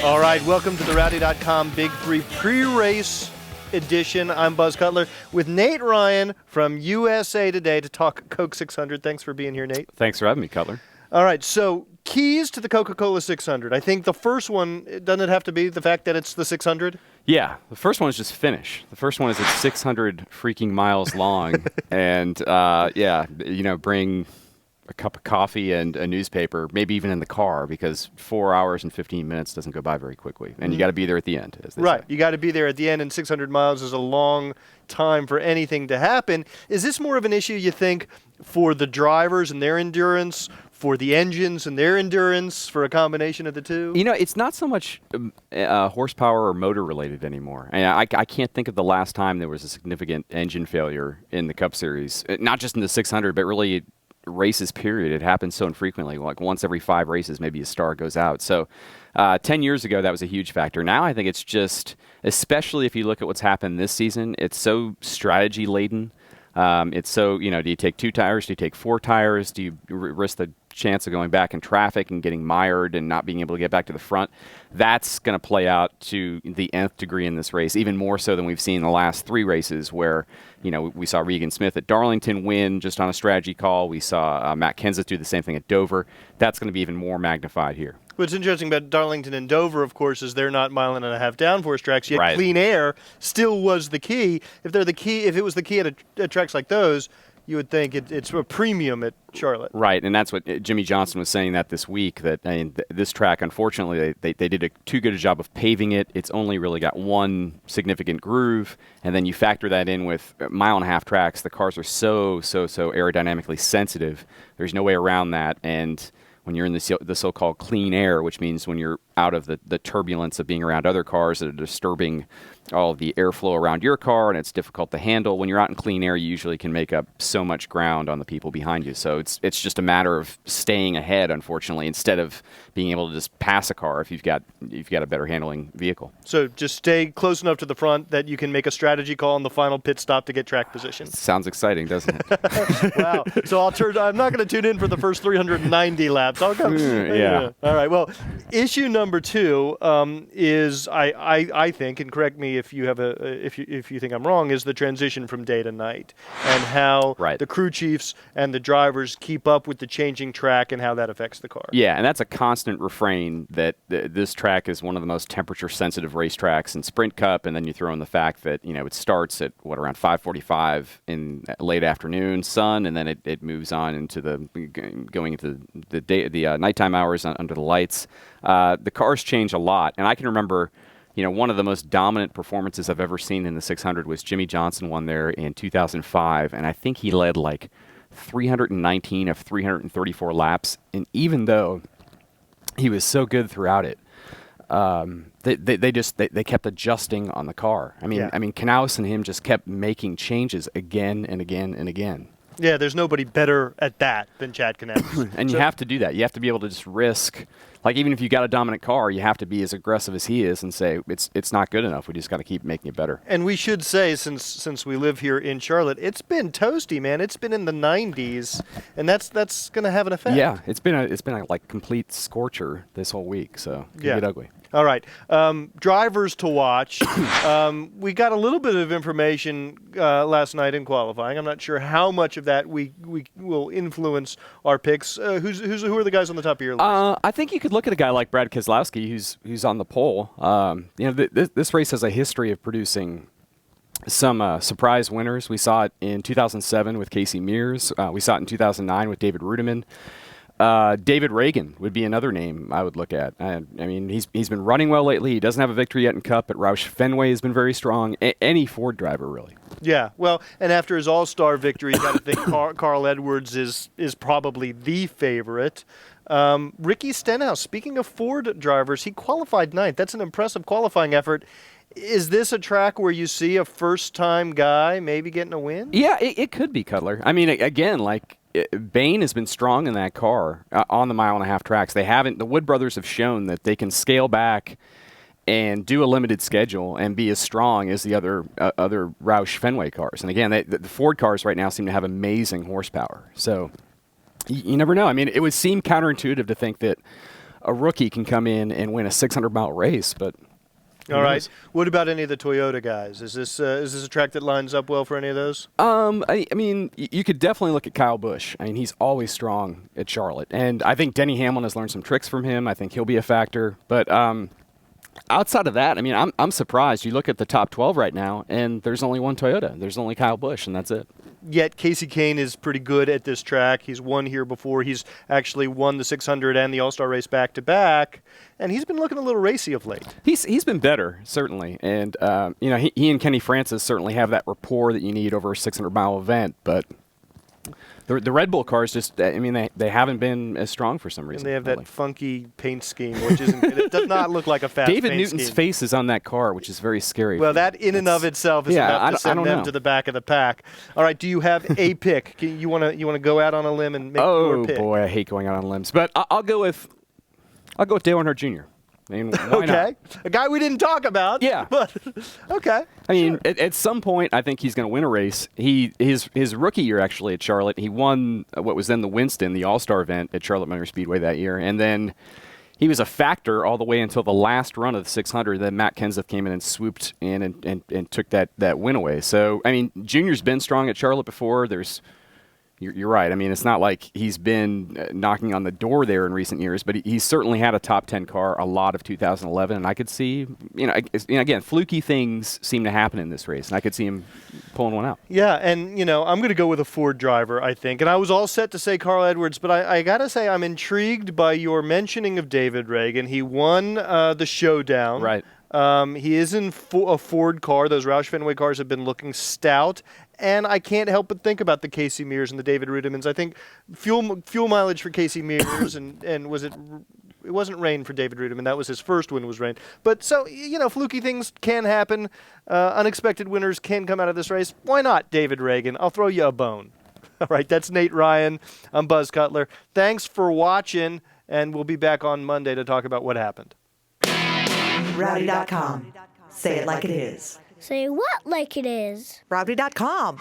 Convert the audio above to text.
All right, welcome to the Rowdy.com Big Three pre-race edition. I'm Buzz Cutler with Nate Ryan from USA Today to talk Coke 600. Thanks for being here, Nate. Thanks for having me, Cutler. All right, so keys to the Coca-Cola 600. I think the first one, doesn't it have to be the fact that it's the 600? Yeah, the first one is just finish. The first one is it's 600 freaking miles long. And, bring a cup of coffee and a newspaper, maybe even in the car, because 4 hours and 15 minutes doesn't go by very quickly. And you got to be there at the end, as they say. You got to be there at the end, and 600 miles is a long time for anything to happen. Is this more of an issue, you think, for the drivers and their endurance, for the engines and their endurance, for a combination of the two? You know, it's not so much horsepower or motor related anymore. I can't think of the last time there was a significant engine failure in the Cup Series, not just in the 600, but really races period. It happens so infrequently, like once every 5 races maybe a star goes out. So 10 years ago that was a huge factor. Now I think it's just, especially if you look at what's happened this season, it's so strategy laden. It's so, do you take 2 tires? Do you take 4 tires? Do you risk the chance of going back in traffic and getting mired and not being able to get back to the front? That's going to play out to the nth degree in this race, even more so than we've seen in the last 3 races where, we saw Regan Smith at Darlington win just on a strategy call. We saw Matt Kenseth do the same thing at Dover. That's going to be even more magnified here. What's interesting about Darlington and Dover, of course, is they're not mile-and-a-half downforce tracks, yet clean air still was the key. If it was the key at tracks like those, you would think it's a premium at Charlotte. Right, and that's what Jimmy Johnson was saying that this week, that this track, unfortunately, they did too good a job of paving it. It's only really got one significant groove, and then you factor that in with mile-and-a-half tracks. The cars are so aerodynamically sensitive. There's no way around that, and when you're in the so-called clean air, which means when you're out of the turbulence of being around other cars that are disturbing all of the airflow around your car, and it's difficult to handle. When you're out in clean air, you usually can make up so much ground on the people behind you. So it's just a matter of staying ahead, unfortunately, instead of being able to just pass a car if you've got a better handling vehicle. So just stay close enough to the front that you can make a strategy call on the final pit stop to get track position. Sounds exciting, doesn't it? Wow. So I'm not going to tune in for the first 390 laps. I'll go. Yeah. All right. Well, issue number 2 is I think, and correct me if you have if you think I'm wrong, is the transition from day to night and how the crew chiefs and the drivers keep up with the changing track and how that affects the car. Yeah, and that's a constant refrain that this track is one of the most temperature sensitive racetracks in Sprint Cup, and then you throw in the fact that it starts at around 5:45 in late afternoon sun, and then it moves on into going into the nighttime hours under the lights. The cars change a lot, and I can remember one of the most dominant performances I've ever seen in the 600 was Jimmy Johnson won there in 2005, and I think he led like 319 of 334 laps, and even though he was so good throughout it, they kept adjusting on the car. I mean, Canales and him just kept making changes again and again and again. Yeah, there's nobody better at that than Chad Canales. And you have to do that. You have to be able to just risk, like even if you got a dominant car, you have to be as aggressive as he is and say it's not good enough. We just got to keep making it better. And we should say, since we live here in Charlotte, it's been toasty, man. It's been in the 90s, and that's going to have an effect. Yeah, it's been a like complete scorcher this whole week, so it can get ugly. All right. Drivers to watch. We got a little bit of information last night in qualifying. I'm not sure how much of that we will influence our picks. Who are the guys on the top of your list? I think you could look at a guy like Brad Keselowski, who's on the pole. This race has a history of producing some surprise winners. We saw it in 2007 with Casey Mears. We saw it in 2009 with David Rudiman. David Reagan would be another name I would look at. I mean, he's been running well lately. He doesn't have a victory yet in Cup, but Roush Fenway has been very strong. Any Ford driver, really. Yeah, well, and after his All-Star victory, you got to think Carl Edwards is probably the favorite. Ricky Stenhouse, speaking of Ford drivers, he qualified 9th. That's an impressive qualifying effort. Is this a track where you see a first-time guy maybe getting a win? Yeah, it could be, Cutler. I mean, again, Bain has been strong in that car on the mile-and-a-half tracks. The Wood brothers have shown that they can scale back and do a limited schedule and be as strong as the other Roush Fenway cars. And again, the Ford cars right now seem to have amazing horsepower. So you never know. I mean, it would seem counterintuitive to think that a rookie can come in and win a 600-mile race, but. All right. What about any of the Toyota guys? Is this a track that lines up well for any of those? I mean, you could definitely look at Kyle Busch. I mean, he's always strong at Charlotte, and I think Denny Hamlin has learned some tricks from him. I think he'll be a factor. But outside of that, I mean, I'm surprised. You look at the top 12 right now, and there's only one Toyota. There's only Kyle Busch, and that's it. Yet Casey Kane is pretty good at this track. He's won here before. He's actually won the 600 and the All-Star race back-to-back, and he's been looking a little racy of late. He's been better, certainly. And, he and Kenny Francis certainly have that rapport that you need over a 600-mile event, but the Red Bull cars just, I mean, they haven't been as strong for some reason. And they have that funky paint scheme, which isn't good. It does not look like a fast David paint Newton's scheme. face is on that car, which is very scary. Well, that in and of itself is enough to send them to the back of the pack. All right, do you have a pick? You want to go out on a limb and make your pick? Oh boy, I hate going out on limbs, but I'll go with Dale Earnhart Jr. I mean, why okay, not? a guy we didn't talk about. Yeah, but okay. I mean, at some point, I think he's going to win a race. His rookie year actually at Charlotte, he won what was then the Winston, the All-Star event at Charlotte Motor Speedway that year, and then he was a factor all the way until the last run of the 600. Then Matt Kenseth came in and swooped in and took that win away. So I mean, Junior's been strong at Charlotte before. You're right. I mean, it's not like he's been knocking on the door there in recent years, but he's certainly had a top 10 car a lot of 2011, and I could see, again, fluky things seem to happen in this race, and I could see him pulling one out. Yeah, and, I'm going to go with a Ford driver, I think. And I was all set to say Carl Edwards, but I got to say I'm intrigued by your mentioning of David Reagan. He won the showdown. Right. He is in a Ford car. Those Roush Fenway cars have been looking stout. And I can't help but think about the Casey Mears and the David Rudimans. I think fuel mileage for Casey Mears and it wasn't rain for David Rudiman. That was his first win was rain. But so, fluky things can happen. Unexpected winners can come out of this race. Why not David Reagan? I'll throw you a bone. All right, that's Nate Ryan. I'm Buzz Cutler. Thanks for watching, and we'll be back on Monday to talk about what happened. Rowdy.com. Say it like it is. Say what like it is? Rowdy.com.